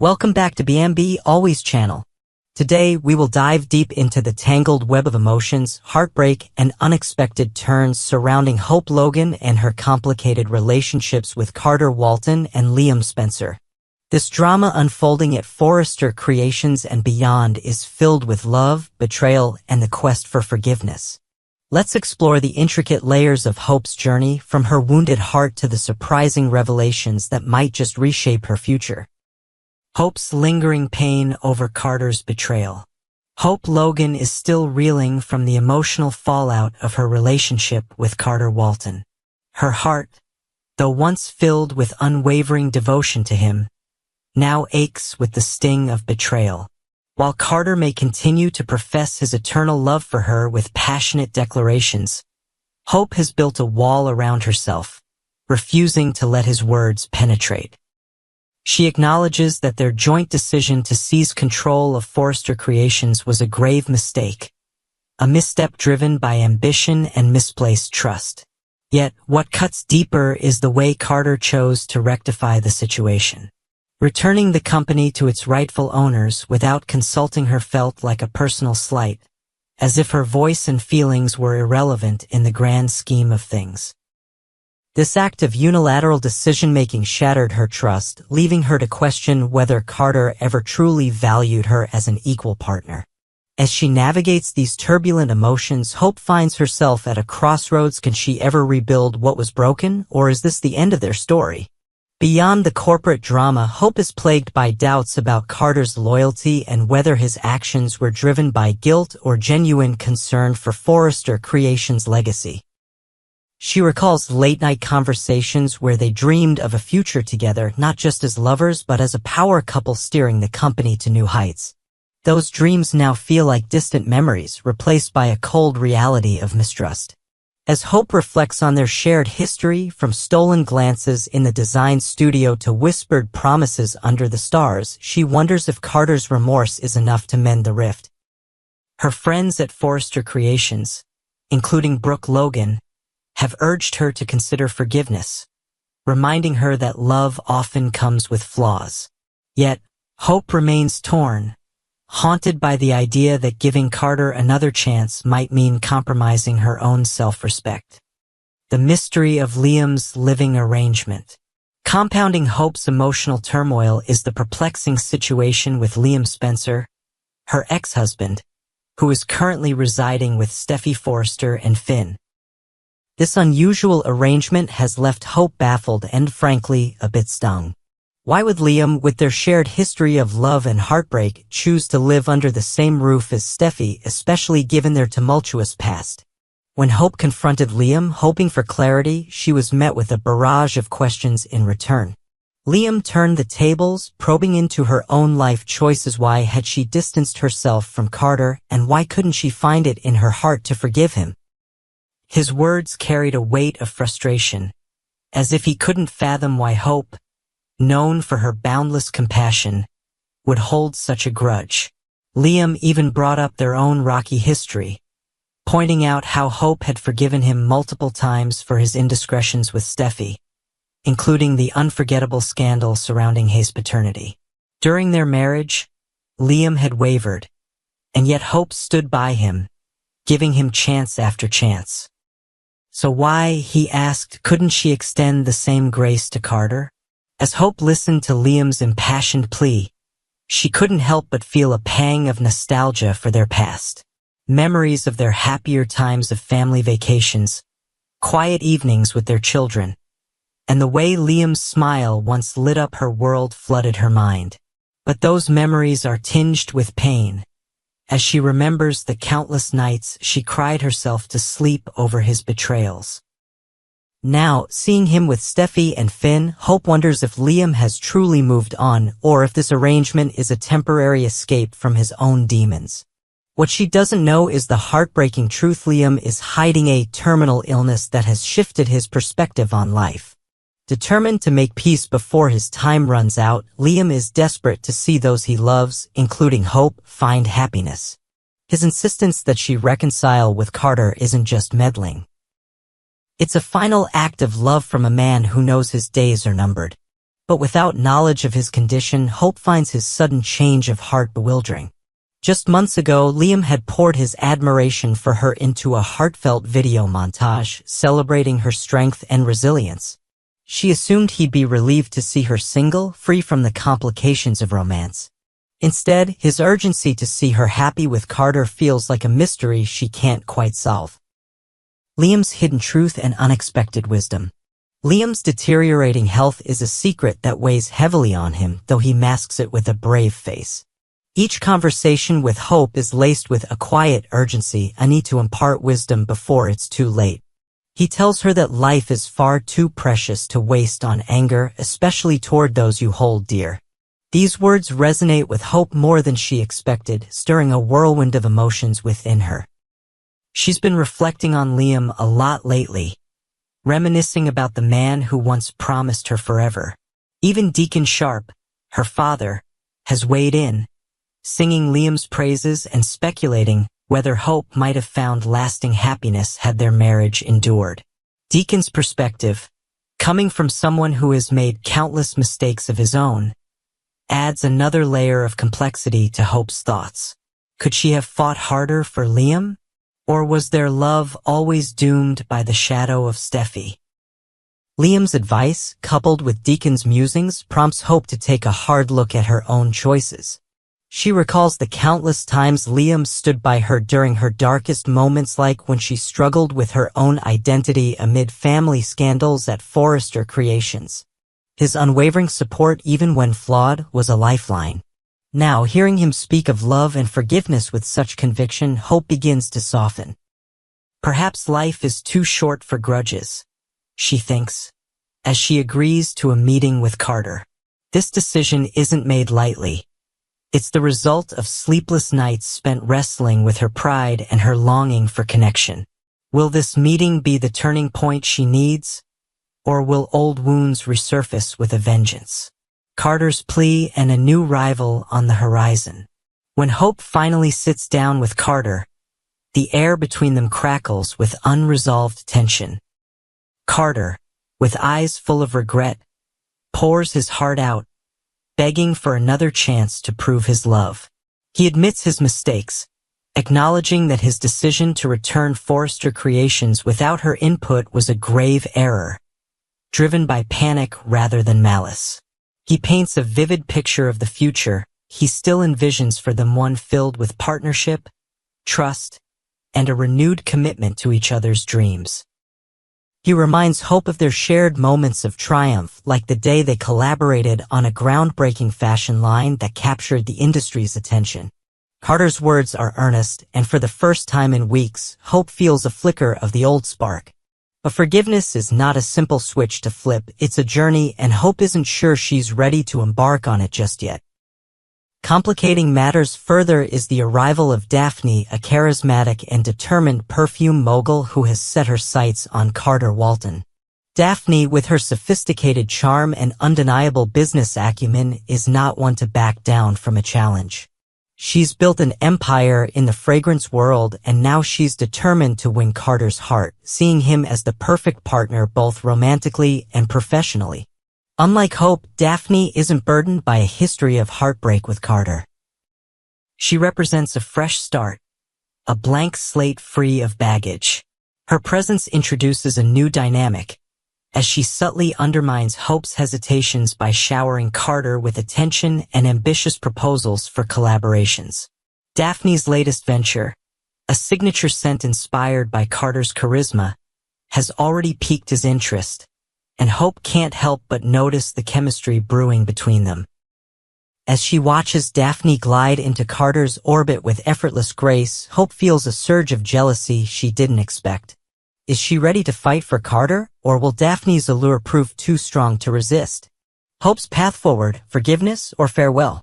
Welcome back to BMB Always channel. Today, we will dive deep into the tangled web of emotions, heartbreak, and unexpected turns surrounding Hope Logan and her complicated relationships with Carter Walton and Liam Spencer. This drama unfolding at Forrester Creations and beyond is filled with love, betrayal, and the quest for forgiveness. Let's explore the intricate layers of Hope's journey, from her wounded heart to the surprising revelations that might just reshape her future. Hope's lingering pain over Carter's betrayal. Hope Logan is still reeling from the emotional fallout of her relationship with Carter Walton. Her heart, though once filled with unwavering devotion to him, now aches with the sting of betrayal. While Carter may continue to profess his eternal love for her with passionate declarations, Hope has built a wall around herself, refusing to let his words penetrate. She acknowledges that their joint decision to seize control of Forrester Creations was a grave mistake, a misstep driven by ambition and misplaced trust. Yet, what cuts deeper is the way Carter chose to rectify the situation. Returning the company to its rightful owners without consulting her felt like a personal slight, as if her voice and feelings were irrelevant in the grand scheme of things. This act of unilateral decision-making shattered her trust, leaving her to question whether Carter ever truly valued her as an equal partner. As she navigates these turbulent emotions, Hope finds herself at a crossroads. Can she ever rebuild what was broken, or is this the end of their story? Beyond the corporate drama, Hope is plagued by doubts about Carter's loyalty and whether his actions were driven by guilt or genuine concern for Forrester Creations' legacy. She recalls late-night conversations where they dreamed of a future together, not just as lovers but as a power couple steering the company to new heights. Those dreams now feel like distant memories, replaced by a cold reality of mistrust. As Hope reflects on their shared history, from stolen glances in the design studio to whispered promises under the stars, she wonders if Carter's remorse is enough to mend the rift. Her friends at Forrester Creations, including Brooke Logan, have urged her to consider forgiveness, reminding her that love often comes with flaws. Yet, Hope remains torn, haunted by the idea that giving Carter another chance might mean compromising her own self-respect. The mystery of Liam's living arrangement. Compounding Hope's emotional turmoil is the perplexing situation with Liam Spencer, her ex-husband, who is currently residing with Steffi Forrester and Finn. This unusual arrangement has left Hope baffled and, frankly, a bit stung. Why would Liam, with their shared history of love and heartbreak, choose to live under the same roof as Steffi, especially given their tumultuous past? When Hope confronted Liam, hoping for clarity, she was met with a barrage of questions in return. Liam turned the tables, probing into her own life choices. Why had she distanced herself from Carter, and why couldn't she find it in her heart to forgive him? His words carried a weight of frustration, as if he couldn't fathom why Hope, known for her boundless compassion, would hold such a grudge. Liam even brought up their own rocky history, pointing out how Hope had forgiven him multiple times for his indiscretions with Steffi, including the unforgettable scandal surrounding Hayes' paternity. During their marriage, Liam had wavered, and yet Hope stood by him, giving him chance after chance. So why, he asked, couldn't she extend the same grace to Carter? As Hope listened to Liam's impassioned plea, she couldn't help but feel a pang of nostalgia for their past. Memories of their happier times of family vacations, quiet evenings with their children, and the way Liam's smile once lit up her world flooded her mind. But those memories are tinged with pain, as she remembers the countless nights she cried herself to sleep over his betrayals. Now, seeing him with Steffi and Finn, Hope wonders if Liam has truly moved on, or if this arrangement is a temporary escape from his own demons. What she doesn't know is the heartbreaking truth: Liam is hiding a terminal illness that has shifted his perspective on life. Determined to make peace before his time runs out, Liam is desperate to see those he loves, including Hope, find happiness. His insistence that she reconcile with Carter isn't just meddling. It's a final act of love from a man who knows his days are numbered. But without knowledge of his condition, Hope finds his sudden change of heart bewildering. Just months ago, Liam had poured his admiration for her into a heartfelt video montage, celebrating her strength and resilience. She assumed he'd be relieved to see her single, free from the complications of romance. Instead, his urgency to see her happy with Carter feels like a mystery she can't quite solve. Liam's hidden truth and unexpected wisdom. Liam's deteriorating health is a secret that weighs heavily on him, though he masks it with a brave face. Each conversation with Hope is laced with a quiet urgency, a need to impart wisdom before it's too late. He tells her that life is far too precious to waste on anger, especially toward those you hold dear. These words resonate with Hope more than she expected, stirring a whirlwind of emotions within her. She's been reflecting on Liam a lot lately, reminiscing about the man who once promised her forever. Even Deacon Sharp, her father, has weighed in, singing Liam's praises and speculating whether Hope might have found lasting happiness had their marriage endured. Deacon's perspective, coming from someone who has made countless mistakes of his own, adds another layer of complexity to Hope's thoughts. Could she have fought harder for Liam? Or was their love always doomed by the shadow of Steffi? Liam's advice, coupled with Deacon's musings, prompts Hope to take a hard look at her own choices. She recalls the countless times Liam stood by her during her darkest moments, like when she struggled with her own identity amid family scandals at Forrester Creations. His unwavering support, even when flawed, was a lifeline. Now, hearing him speak of love and forgiveness with such conviction, Hope begins to soften. Perhaps life is too short for grudges, she thinks, as she agrees to a meeting with Carter. This decision isn't made lightly. It's the result of sleepless nights spent wrestling with her pride and her longing for connection. Will this meeting be the turning point she needs? Or will old wounds resurface with a vengeance? Carter's plea and a new rival on the horizon. When Hope finally sits down with Carter, the air between them crackles with unresolved tension. Carter, with eyes full of regret, pours his heart out, begging for another chance to prove his love. He admits his mistakes, acknowledging that his decision to return Forrester Creations without her input was a grave error, driven by panic rather than malice. He paints a vivid picture of the future he still envisions for them, one filled with partnership, trust, and a renewed commitment to each other's dreams. He reminds Hope of their shared moments of triumph, like the day they collaborated on a groundbreaking fashion line that captured the industry's attention. Carter's words are earnest, and for the first time in weeks, Hope feels a flicker of the old spark. But forgiveness is not a simple switch to flip, it's a journey, and Hope isn't sure she's ready to embark on it just yet. Complicating matters further is the arrival of Daphne, a charismatic and determined perfume mogul who has set her sights on Carter Walton. Daphne, with her sophisticated charm and undeniable business acumen, is not one to back down from a challenge. She's built an empire in the fragrance world, and now she's determined to win Carter's heart, seeing him as the perfect partner both romantically and professionally. Unlike Hope, Daphne isn't burdened by a history of heartbreak with Carter. She represents a fresh start, a blank slate free of baggage. Her presence introduces a new dynamic, as she subtly undermines Hope's hesitations by showering Carter with attention and ambitious proposals for collaborations. Daphne's latest venture, a signature scent inspired by Carter's charisma, has already piqued his interest, and Hope can't help but notice the chemistry brewing between them. As she watches Daphne glide into Carter's orbit with effortless grace, Hope feels a surge of jealousy she didn't expect. Is she ready to fight for Carter, or will Daphne's allure prove too strong to resist? Hope's path forward, forgiveness or farewell?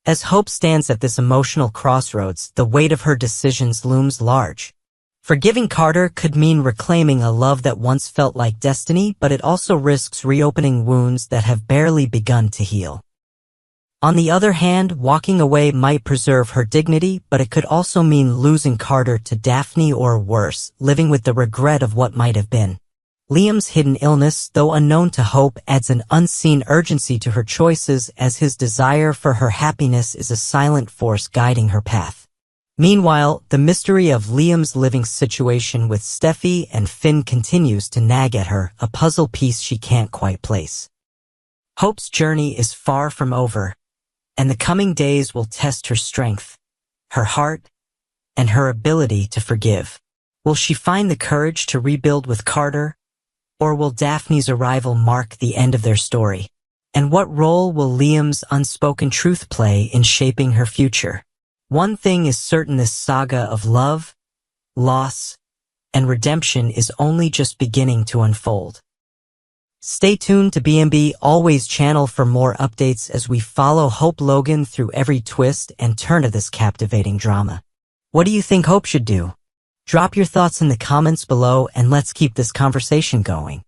As Hope stands at this emotional crossroads, the weight of her decisions looms large. Forgiving Carter could mean reclaiming a love that once felt like destiny, but it also risks reopening wounds that have barely begun to heal. On the other hand, walking away might preserve her dignity, but it could also mean losing Carter to Daphne, or worse, living with the regret of what might have been. Liam's hidden illness, though unknown to Hope, adds an unseen urgency to her choices as his desire for her happiness is a silent force guiding her path. Meanwhile, the mystery of Liam's living situation with Steffi and Finn continues to nag at her, a puzzle piece she can't quite place. Hope's journey is far from over, and the coming days will test her strength, her heart, and her ability to forgive. Will she find the courage to rebuild with Carter, or will Daphne's arrival mark the end of their story? And what role will Liam's unspoken truth play in shaping her future? One thing is certain: this saga of love, loss, and redemption is only just beginning to unfold. Stay tuned to BMB Always channel for more updates as we follow Hope Logan through every twist and turn of this captivating drama. What do you think Hope should do? Drop your thoughts in the comments below and let's keep this conversation going.